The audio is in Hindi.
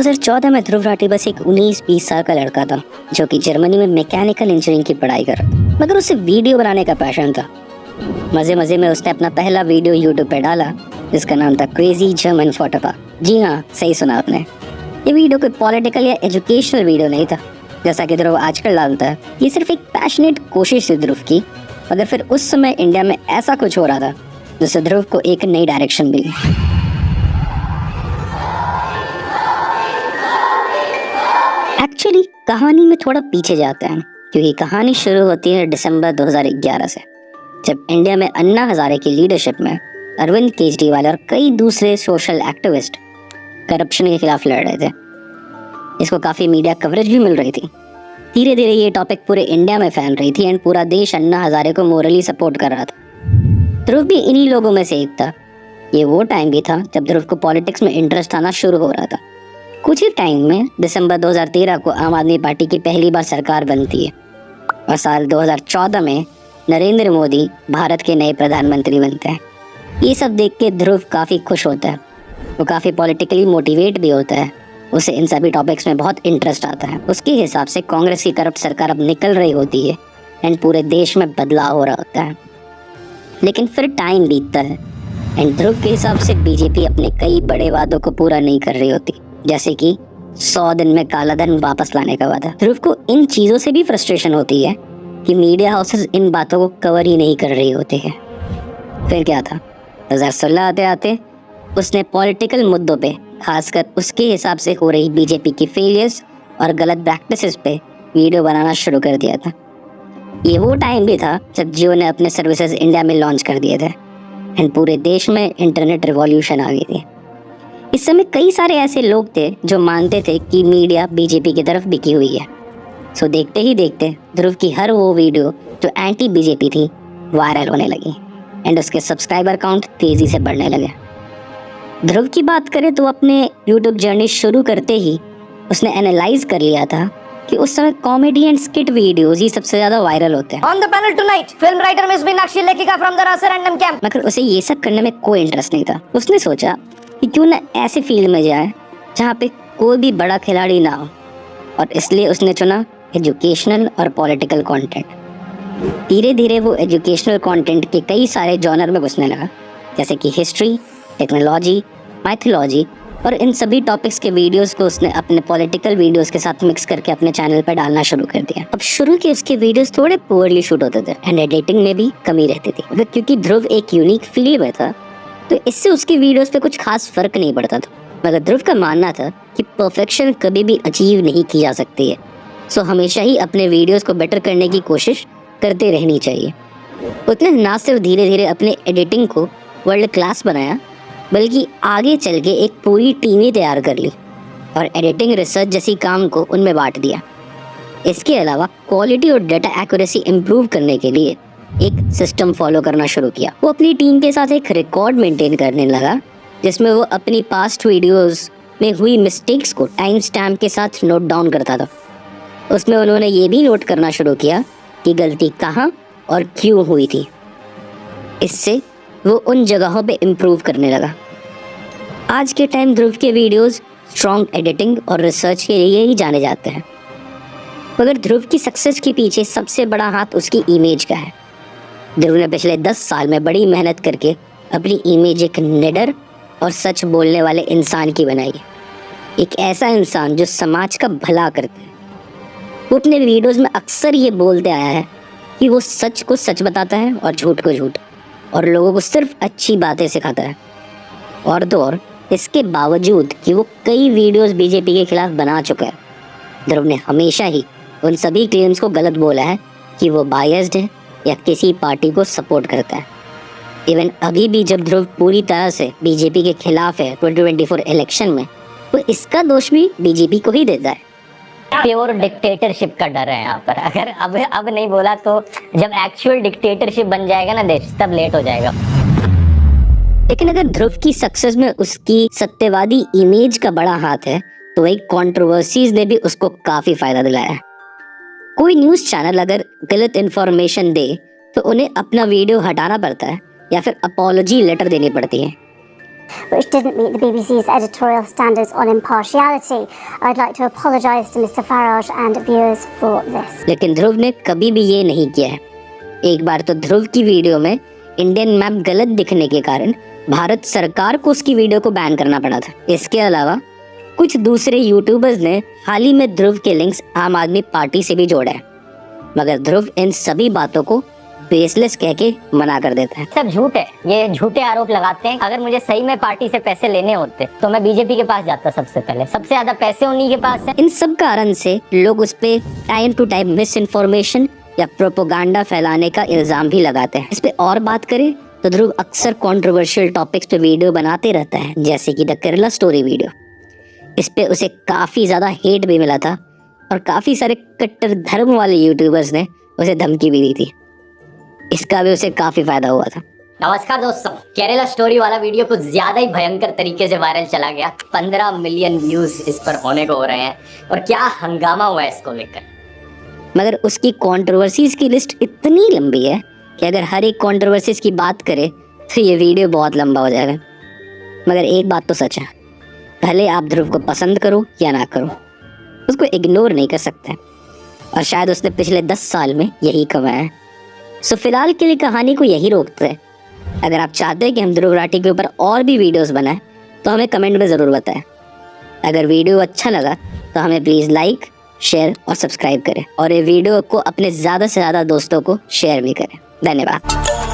2014 में ध्रुव राठी बस एक 19-20 साल का लड़का था जो कि जर्मनी में मैकेनिकल इंजीनियरिंग की पढ़ाई कर रहा, मगर उसे वीडियो बनाने का पैशन था। मजे मजे में उसने अपना पहला वीडियो यूट्यूब पे डाला जिसका नाम था क्रेजी जर्मन फोटोपा। जी हाँ, सही सुना आपने। ये वीडियो कोई पॉलिटिकल या एजुकेशनल वीडियो नहीं था जैसा कि ध्रुव आजकल डालता है। ये सिर्फ एक पैशनेट कोशिश थी ध्रुव की, मगर फिर उस समय इंडिया में ऐसा कुछ हो रहा था जिससे ध्रुव को एक नई डायरेक्शन मिली। एक्चुअली कहानी में थोड़ा पीछे जाते हैं क्योंकि कहानी शुरू होती है दिसंबर 2011 से, जब इंडिया में अन्ना हजारे की लीडरशिप में अरविंद केजरीवाल और कई दूसरे सोशल एक्टिविस्ट करप्शन के खिलाफ लड़ रहे थे। इसको काफी मीडिया कवरेज भी मिल रही थी। धीरे धीरे ये टॉपिक पूरे इंडिया में फैल रही थी एंड पूरा देश अन्ना हजारे को मोरली सपोर्ट कर रहा था। ध्रुव भी इन्हीं लोगों में से एक था। ये वो टाइम भी था जब ध्रुव को पॉलिटिक्स में इंटरेस्ट आना शुरू हो रहा था। कुछ ही टाइम में दिसंबर 2013 को आम आदमी पार्टी की पहली बार सरकार बनती है और साल 2014 में नरेंद्र मोदी भारत के नए प्रधानमंत्री बनते हैं। ये सब देख के ध्रुव काफ़ी खुश होता है। वो काफ़ी पॉलिटिकली मोटिवेट भी होता है। उसे इन सभी टॉपिक्स में बहुत इंटरेस्ट आता है। उसके हिसाब से कांग्रेस की करप्ट सरकार अब निकल रही होती है एंड पूरे देश में बदलाव हो रहा होता है। लेकिन फिर टाइम बीतता है एंड ध्रुव के हिसाब से बीजेपी अपने कई बड़े वादों को पूरा नहीं कर रही होती, जैसे कि 100 दिन में काला धन वापस लाने का वादा। ध्रुव को इन चीज़ों से भी फ्रस्ट्रेशन होती है कि मीडिया हाउसेस इन बातों को कवर ही नहीं कर रही होती है। फिर क्या था, 2016 आते आते उसने पॉलिटिकल मुद्दों पे, खासकर उसके हिसाब से हो रही बीजेपी की फेलियर्स और गलत प्रैक्टिसेस पे वीडियो बनाना शुरू कर दिया था। ये वो टाइम भी था जब जियो ने अपने सर्विसेज इंडिया में लॉन्च कर दिए थे एंड पूरे देश में इंटरनेट रिवॉल्यूशन आ गई थी। इस समय कई सारे ऐसे लोग थे जो मानते थे कि मीडिया बीजेपी की तरफ बिकी हुई है। सो देखते ही देखते ध्रुव की हर वो वीडियो जो एंटी बीजेपी थी वायरल होने लगी एंड उसके सब्सक्राइबर काउंट तेजी से बढ़ने लगे। ध्रुव की बात करें तो अपने यूट्यूब जर्नी शुरू करते ही उसने एनालाइज कर लिया था कि उस समय कॉमेडी एंड स्किट वीडियोस ही सबसे ज्यादा वायरल होते हैं। On the panel tonight, film writer Miss Meenakshi Lekika from the Rasa Random Camp। मगर उसे ये सब करने में कोई इंटरेस्ट नहीं था। उसने सोचा कि क्यों ना ऐसे फील्ड में जाए जहाँ पे कोई भी बड़ा खिलाड़ी ना हो, और इसलिए उसने चुना एजुकेशनल और पॉलिटिकल कंटेंट। धीरे धीरे वो एजुकेशनल कंटेंट के कई सारे जॉनर में घुसने लगा, जैसे कि हिस्ट्री, टेक्नोलॉजी, माइथोलॉजी, और इन सभी टॉपिक्स के वीडियोस को उसने अपने पॉलिटिकल वीडियोस के साथ मिक्स करके अपने चैनल पर डालना शुरू कर दिया। अब शुरू के उसके वीडियोस थोड़े पुअरली शूट होते थे एंड एडिटिंग में भी कमी रहती थी, मगर क्योंकि ध्रुव एक यूनिक फील्ड में था तो इससे उसकी वीडियोस पे कुछ खास फर्क नहीं पड़ता था। मगर ध्रुव का मानना था कि परफेक्शन कभी भी अचीव नहीं की जा सकती है, सो हमेशा ही अपने वीडियोस को बेटर करने की कोशिश करते रहनी चाहिए। उसने ना सिर्फ धीरे धीरे अपने एडिटिंग को वर्ल्ड क्लास बनाया, बल्कि आगे चल के एक पूरी टीम ही तैयार कर ली और एडिटिंग, रिसर्च जैसी काम को उनमें बांट दिया। इसके अलावा क्वालिटी और डाटा एक्यूरेसी इम्प्रूव करने के लिए एक सिस्टम फॉलो करना शुरू किया। वो अपनी टीम के साथ एक रिकॉर्ड मेंटेन करने लगा जिसमें वो अपनी पास्ट वीडियोस में हुई मिस्टेक्स को टाइम स्टैम्प के साथ नोट डाउन करता था। उसमें उन्होंने ये भी नोट करना शुरू किया कि गलती कहाँ और क्यों हुई थी। इससे वो उन जगहों पे इम्प्रूव करने लगा। आज के टाइम ध्रुव के वीडियोस स्ट्रॉन्ग एडिटिंग और रिसर्च के लिए ही जाने जाते हैं, मगर ध्रुव की सक्सेस के पीछे सबसे बड़ा हाथ उसकी इमेज का है। ध्रुव ने पिछले 10 साल में बड़ी मेहनत करके अपनी इमेज एक निडर और सच बोलने वाले इंसान की बनाई है। एक ऐसा इंसान जो समाज का भला करता है। वो अपने वीडियोस में अक्सर ये बोलते आया है कि वो सच को सच बताता है और झूठ को झूठ, और लोगों को सिर्फ अच्छी बातें सिखाता है। और तो और इसके बावजूद कि वो कई वीडियोस बीजेपी के खिलाफ बना चुका है, ध्रुव ने हमेशा ही उन सभी क्लेम्स को गलत बोला है कि वो बायस्ड है या किसी पार्टी को सपोर्ट करता है। इवन अभी भी जब ध्रुव पूरी तरह से बीजेपी के खिलाफ है 2024 इलेक्शन में, तो इसका दोष भी बीजेपी को ही देता है। प्योर डिक्टेटरशिप का डर है यहाँ पर। अगर अब नहीं बोला तो जब एक्चुअल डिक्टेटरशिप बन जाएगा ना देश, तब लेट हो जाएगा। लेकिन अगर ध्रुव की सक्सेस में उसकी सत्यवादी इमेज का बड़ा हाथ है, तो वही कंट्रोवर्सीज ने भी उसको काफी फायदा दिलाया है। कोई न्यूज़ चैनल अगर गलत इन्फॉर्मेशन दे तो उन्हें अपना वीडियो हटाना पड़ता है या फिर अपॉलॉजी लेटर देनी पड़ती है। which didn't meet the BBC's editorial standards on impartiality. I'd like to apologise to Mr Farage and viewers for this. लेकिन ध्रुव ने कभी भी ये नहीं किया है। एक बार तो ध्रुव की वीडियो में इंडियन मैप गलत दिखने के कारण भारत सरकार को उसकी वीडियो को बैन करना पड़ा था। इसके अलावा कुछ दूसरे यूट्यूबर्स ने हाल ही में ध्रुव के लिंक्स आम आदमी पार्टी से भी जोड़े हैं, मगर ध्रुव इन सभी बातों को बेसलेस कह के मना कर देता है। सब झूठ है, ये झूठे आरोप लगाते हैं। अगर मुझे सही में पार्टी से पैसे लेने होते तो मैं बीजेपी के पास जाता सबसे पहले। सबसे ज्यादा पैसे उन्हीं के पास है। इन सब कारण से लोग उस पे time to time misinformation या प्रोपोगंडा फैलाने का इल्जाम भी लगाते हैं। इस पे और बात करें तो ध्रुव अक्सर कंट्रोवर्शियल टॉपिक्स पे वीडियो बनाते रहता है, जैसे कि द केरला स्टोरी वीडियो। इस पे उसे काफी ज्यादा हेट भी मिला था और काफी सारे कट्टर धर्म वाले यूट्यूबर्स ने उसे धमकी भी दी थी। इसका भी उसे काफी फायदा हुआ था। नमस्कार दोस्तों, केरला स्टोरी वाला वीडियो कुछ ज्यादा ही भयंकर तरीके से वायरल चला गया। 15 मिलियन व्यूज इस पर होने को हो रहे हैं और क्या हंगामा हुआ है इसको लेकर। मगर उसकी कंट्रोवर्सीज की लिस्ट इतनी लंबी है कि अगर हर एक कंट्रोवर्सीज की बात करें तो ये वीडियो बहुत लंबा हो जाएगा। मगर एक बात तो सच है, भले आप ध्रुव को पसंद करो या ना करो, उसको इग्नोर नहीं कर सकते और शायद उसने पिछले 10 साल में यही कमाया है। सो फिलहाल के लिए कहानी को यही रोकते हैं। अगर आप चाहते हैं कि हम ध्रुव राठी के ऊपर और भी वीडियोस बनाएं तो हमें कमेंट में ज़रूर बताएं। अगर वीडियो अच्छा लगा तो हमें प्लीज़ लाइक, शेयर और सब्सक्राइब करें और ये वीडियो को अपने ज़्यादा से ज़्यादा दोस्तों को शेयर भी करें। धन्यवाद।